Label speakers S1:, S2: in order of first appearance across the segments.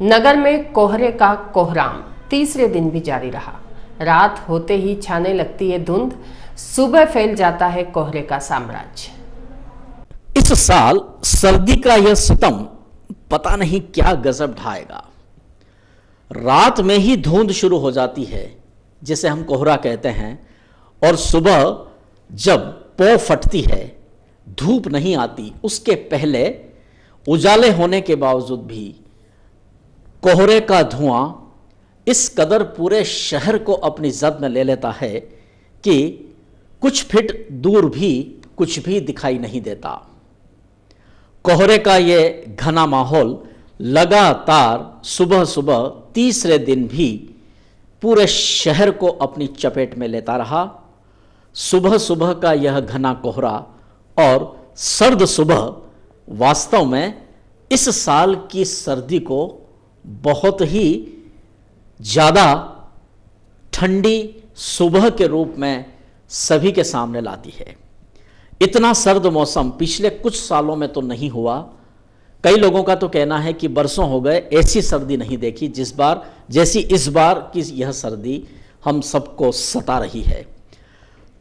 S1: नगर में कोहरे का कोहराम तीसरे दिन भी जारी रहा। रात होते ही छाने लगती है धुंध, सुबह फैल जाता है कोहरे का साम्राज्य।
S2: इस साल सर्दी का यह सितम पता नहीं क्या गजब ढाएगा। रात में ही धुंध शुरू हो जाती है, जिसे हम कोहरा कहते हैं, और सुबह जब पौ फटती है, धूप नहीं आती, उसके पहले उजाले होने के बावजूद भी कोहरे का धुआं इस कदर पूरे शहर को अपनी जद में ले लेता है कि कुछ फीट दूर भी कुछ भी दिखाई नहीं देता। कोहरे का ये घना माहौल लगातार सुबह सुबह तीसरे दिन भी पूरे शहर को अपनी चपेट में लेता रहा। सुबह सुबह का यह घना कोहरा और सर्द सुबह वास्तव में इस साल की सर्दी को बहुत ही ज़्यादा ठंडी सुबह के रूप में सभी के सामने लाती है। इतना सर्द मौसम पिछले कुछ सालों में तो नहीं हुआ। कई लोगों का तो कहना है कि बरसों हो गए ऐसी सर्दी नहीं देखी जैसी इस बार की यह सर्दी हम सबको सता रही है।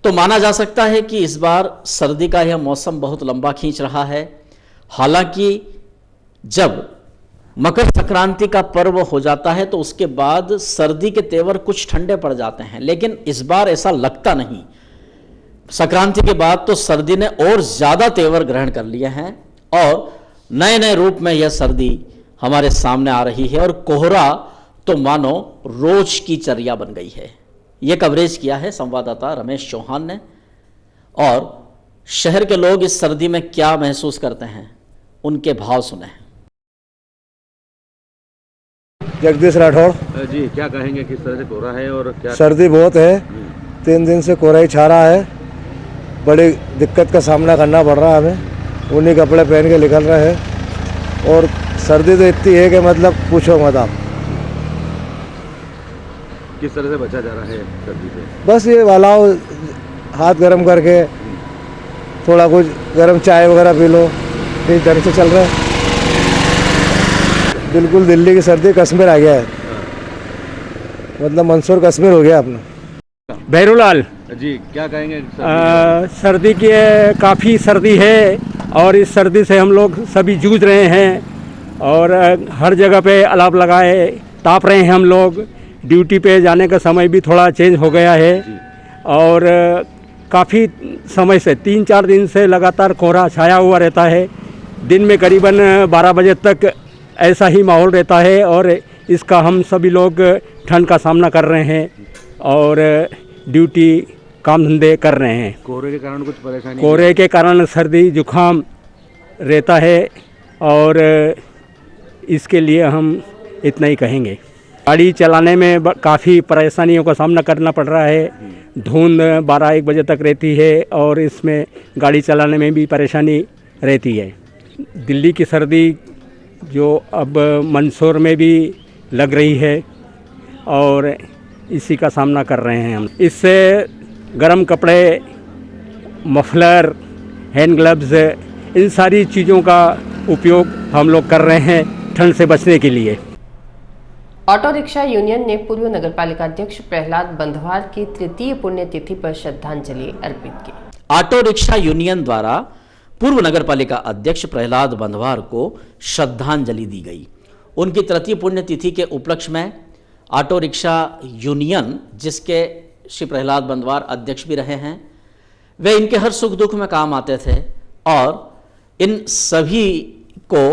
S2: तो माना जा सकता है कि इस बार सर्दी का यह मौसम बहुत लंबा खींच रहा है। हालांकि जब मकर संक्रांति का पर्व हो जाता है तो उसके बाद सर्दी के तेवर कुछ ठंडे पड़ जाते हैं, लेकिन इस बार ऐसा लगता नहीं। संक्रांति के बाद तो सर्दी ने और ज़्यादा तेवर ग्रहण कर लिए हैं और नए नए रूप में यह सर्दी हमारे सामने आ रही है और कोहरा तो मानो रोज की चर्या बन गई है। यह कवरेज किया है संवाददाता रमेश चौहान ने। और शहर के लोग इस सर्दी में क्या महसूस करते हैं, उनके भाव सुने।
S3: जगदीश राठौड़
S4: जी, क्या कहेंगे किस तरह से कोहरा है और क्या?
S3: सर्दी बहुत है, 3 दिन से कोहरा ही छा रहा है। बड़ी दिक्कत का सामना करना पड़ रहा है हमें। ऊनी कपड़े पहन के निकल रहे हैं और सर्दी तो इतनी है कि मतलब पूछो मत आप।
S4: किस तरह से बचा जा रहा है सर्दी से?
S3: बस ये वालाओ हाथ गर्म करके थोड़ा कुछ गर्म चाय वगैरह पी लो, इस ढंग से चल रहा है। बिल्कुल दिल्ली की सर्दी कश्मीर आ गया है, मतलब मंसूर कश्मीर हो गया अपना।
S5: भैरूलाल
S4: जी, क्या कहेंगे?
S5: सर्दी की काफ़ी सर्दी है और इस सर्दी से हम लोग सभी जूझ रहे हैं और हर जगह पे अलाव लगाए ताप रहे हैं हम लोग। ड्यूटी पे जाने का समय भी थोड़ा चेंज हो गया है और काफ़ी समय से 3-4 दिन से लगातार कोहरा छाया हुआ रहता है। दिन में करीबन 12 बजे तक ऐसा ही माहौल रहता है और इसका हम सभी लोग ठंड का सामना कर रहे हैं और ड्यूटी काम धंधे कर रहे हैं।
S4: कोहरे के कारण कुछ परेशानी?
S5: कोहरे के कारण सर्दी जुकाम रहता है और इसके लिए हम इतना ही कहेंगे। गाड़ी चलाने में काफ़ी परेशानियों का सामना करना पड़ रहा है। धुंध 12-1 बजे तक रहती है और इसमें गाड़ी चलाने में भी परेशानी रहती है। दिल्ली की सर्दी जो अब मंदसौर में भी लग रही है और इसी का सामना कर रहे हैं हम। इससे गर्म कपड़े, मफलर, हैंड ग्लव्स, इन सारी चीज़ों का उपयोग हम लोग कर रहे हैं ठंड से बचने के लिए।
S1: ऑटो रिक्शा यूनियन ने पूर्व नगरपालिका अध्यक्ष प्रहलाद बंधवार की तृतीय पुण्यतिथि पर श्रद्धांजलि अर्पित की।
S2: ऑटो रिक्शा यूनियन द्वारा पूर्व नगरपालिका अध्यक्ष प्रहलाद बंधवार को श्रद्धांजलि दी गई। उनकी तृतीय पुण्यतिथि के उपलक्ष्य में ऑटो रिक्शा यूनियन, जिसके श्री प्रहलाद बंधवार अध्यक्ष भी रहे हैं, वे इनके हर सुख दुख में काम आते थे और इन सभी को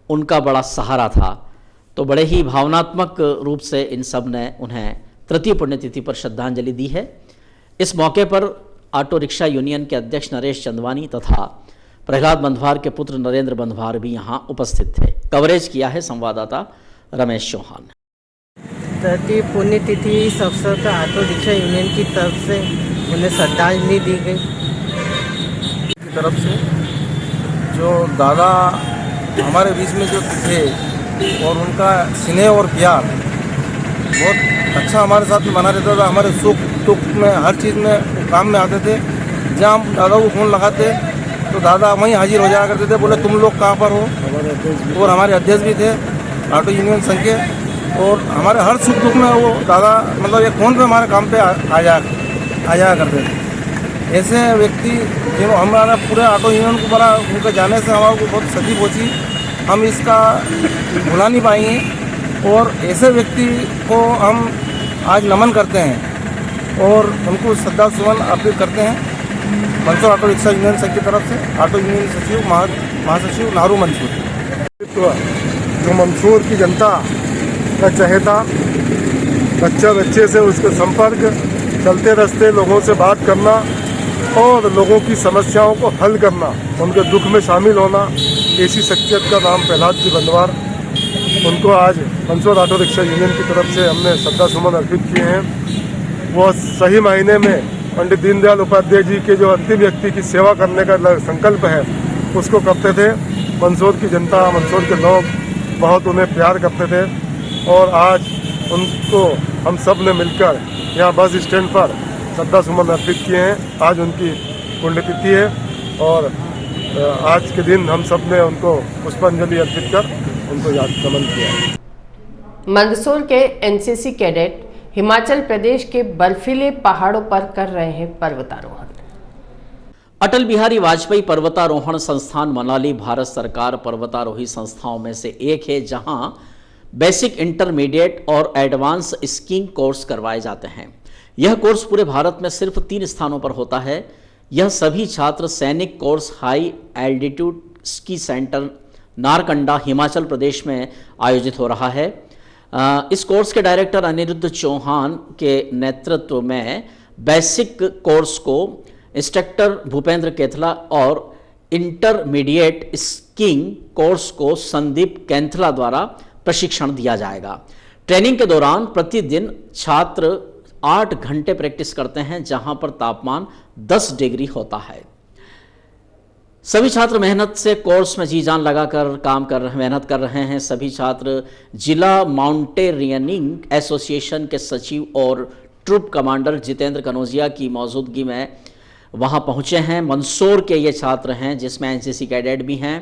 S2: उनका बड़ा सहारा था। तो बड़े ही भावनात्मक रूप से इन सब ने उन्हें तृतीय पुण्यतिथि पर श्रद्धांजलि दी है। इस मौके पर ऑटो रिक्शा यूनियन के अध्यक्ष नरेश चंदवानी तथा प्रहलाद बंधवार के पुत्र नरेंद्र बंधवार भी यहाँ उपस्थित थे। कवरेज किया है संवाददाता रमेश चौहान।
S6: तृतीय पुण्यतिथि इस अवसर पर ऑटो रिक्शा यूनियन की तरफ से उन्हें श्रद्धांजलि दी गई।
S7: की तरफ से जो दादा हमारे बीच में जो थे और उनका स्नेह और प्यार बहुत अच्छा हमारे साथ में बना रहता था। हमारे सुख दुख में हर चीज़ में काम में आते थे। जहाँ हम दादा को फ़ोन लगाते तो दादा वहीं हाजिर हो जाया करते थे। बोले तुम लोग कहाँ पर हो, और हमारे अध्यक्ष भी थे। ऑटो यूनियन संघ के, और हमारे हर सुख दुख में वो दादा मतलब ये फ़ोन पे हमारे काम पे आ जाया करते थे। ऐसे व्यक्ति जिन हमारा पूरे ऑटो यूनियन को बड़ा उनके जाने से हमारे को बहुत क्षति पहुँची, हम इसका भुला नहीं पाएंगे। और ऐसे व्यक्ति को हम आज नमन करते हैं और उनको श्रद्धा सुमन अर्पित करते हैं। मंसूर ऑटो रिक्शा यूनियन संघ की तरफ से ऑटो यूनियन सचिव महासचिव नारू मंसूर।
S3: जो मंसूर की जनता का चहेता, बच्चा बच्चे से उसके संपर्क, चलते रास्ते लोगों से बात करना और लोगों की समस्याओं को हल करना, उनके दुख में शामिल होना, ऐसी शख्सियत का नाम प्रहलाद जी बंदवार। उनको आज मंसूर ऑटो रिक्शा यूनियन की तरफ से हमने श्रद्धा सुमन अर्पित किए हैं। वो सही मायने में पंडित दीनदयाल उपाध्याय जी के जो अंतिम व्यक्ति की सेवा करने का संकल्प है उसको करते थे। मंसूर की जनता, मंसूर के लोग बहुत उन्हें प्यार करते थे और आज उनको हम सब ने मिलकर यहाँ बस स्टैंड पर श्रद्धा सुमन अर्पित किए हैं। आज उनकी पुण्यतिथि है और आज के दिन हम सब ने उनको पुष्पांजलि अर्पित कर उनको याद नमन किया है।
S1: मंदसौर के एनसीसी कैडेट हिमाचल प्रदेश के बर्फीले पहाड़ों पर कर रहे हैं पर्वतारोहण।
S2: अटल बिहारी वाजपेयी पर्वतारोहण संस्थान मनाली भारत सरकार पर्वतारोही संस्थाओं में से एक है, जहां बेसिक, इंटरमीडिएट और एडवांस स्कीइंग कोर्स करवाए जाते हैं। यह कोर्स पूरे भारत में सिर्फ 3 स्थानों पर होता है। यह सभी छात्र सैनिक course high altitude ski centre Narkanda Himachal Pradesh में आयोजित हो रहा है। इस कोर्स के डायरेक्टर अनिरुद्ध चौहान के नेतृत्व में बेसिक कोर्स को इंस्ट्रक्टर भूपेंद्र केथला और इंटरमीडिएट स्कीइंग कोर्स को संदीप कैंथला द्वारा प्रशिक्षण दिया जाएगा। ट्रेनिंग के दौरान प्रतिदिन छात्र 8 घंटे प्रैक्टिस करते हैं, जहां पर तापमान 10 डिग्री होता है। सभी छात्र मेहनत से कोर्स में जी जान लगाकर मेहनत कर रहे हैं। सभी छात्र जिला माउंटेनियरिंग एसोसिएशन के सचिव और ट्रूप कमांडर जितेंद्र कनौजिया की मौजूदगी में वहां पहुंचे हैं। मंदसौर के ये छात्र हैं, जिसमें एनसीसी कैडेट भी हैं।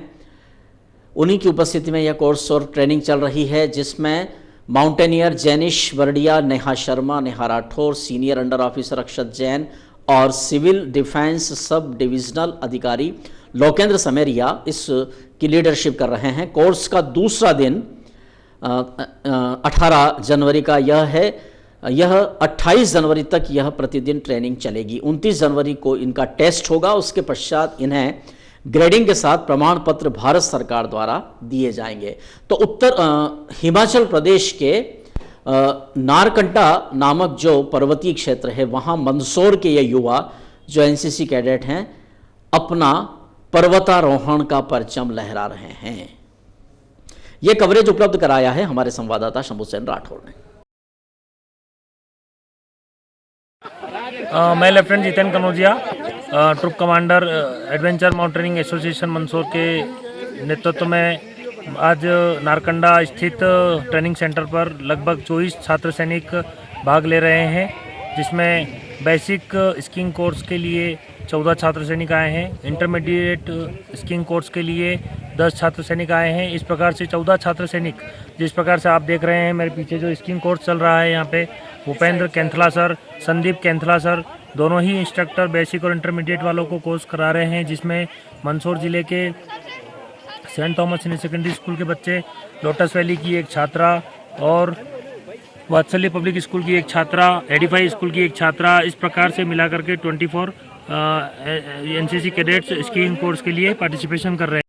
S2: उन्हीं की उपस्थिति में यह कोर्स और ट्रेनिंग चल रही है, जिसमें mountaineer Jainish Bardia, Neha Sharma, Neha Rathore, senior under officer Akshat Jain और सिविल डिफेंस सब डिविजनल अधिकारी लोकेंद्र समेरिया इसकी लीडरशिप कर रहे हैं। कोर्स का दूसरा दिन 18 जनवरी का यह 28 जनवरी तक यह प्रतिदिन ट्रेनिंग चलेगी। 29 जनवरी को इनका टेस्ट होगा। उसके पश्चात इन्हें ग्रेडिंग के साथ प्रमाण पत्र भारत सरकार द्वारा दिए जाएंगे। तो हिमाचल प्रदेश के नारकंडा नामक जो पर्वतीय क्षेत्र है, वहाँ मंदसौर के ये युवा जो एनसीसी कैडेट हैं अपना पर्वतारोहण का परचम लहरा रहे हैं। ये कवरेज उपलब्ध कराया है हमारे संवाददाता शंभू सेन राठौर ने।
S8: मैं lieutenant Jitendra Kanojia, troop commander adventure mountaineering association Mandsaur के नेतृत्व में आज नारकंडा स्थित ट्रेनिंग सेंटर पर लगभग 24 छात्र सैनिक भाग ले रहे हैं, जिसमें बेसिक स्कीइंग कोर्स के लिए 14 छात्र सैनिक आए हैं, इंटरमीडिएट स्कीइंग कोर्स के लिए 10 छात्र सैनिक आए हैं। इस प्रकार से 14 छात्र सैनिक, जिस प्रकार से आप देख रहे हैं मेरे पीछे जो स्कीइंग कोर्स चल रहा है, यहाँ पे भूपेंद्र कैंथला सर, संदीप कैंथला सर दोनों ही इंस्ट्रक्टर बेसिक और इंटरमीडिएट वालों को कोर्स करा रहे हैं, जिसमें मंदसौर ज़िले के saint Thomas senior secondary school के बच्चे, लोटस वैली की एक छात्रा और वात्सल्य पब्लिक स्कूल की एक छात्रा, एडिफाई स्कूल की एक छात्रा, इस प्रकार से मिला करके 24 एनसीसी कैडेट्स स्कीइंग कोर्स के लिए पार्टिसिपेशन कर रहे हैं।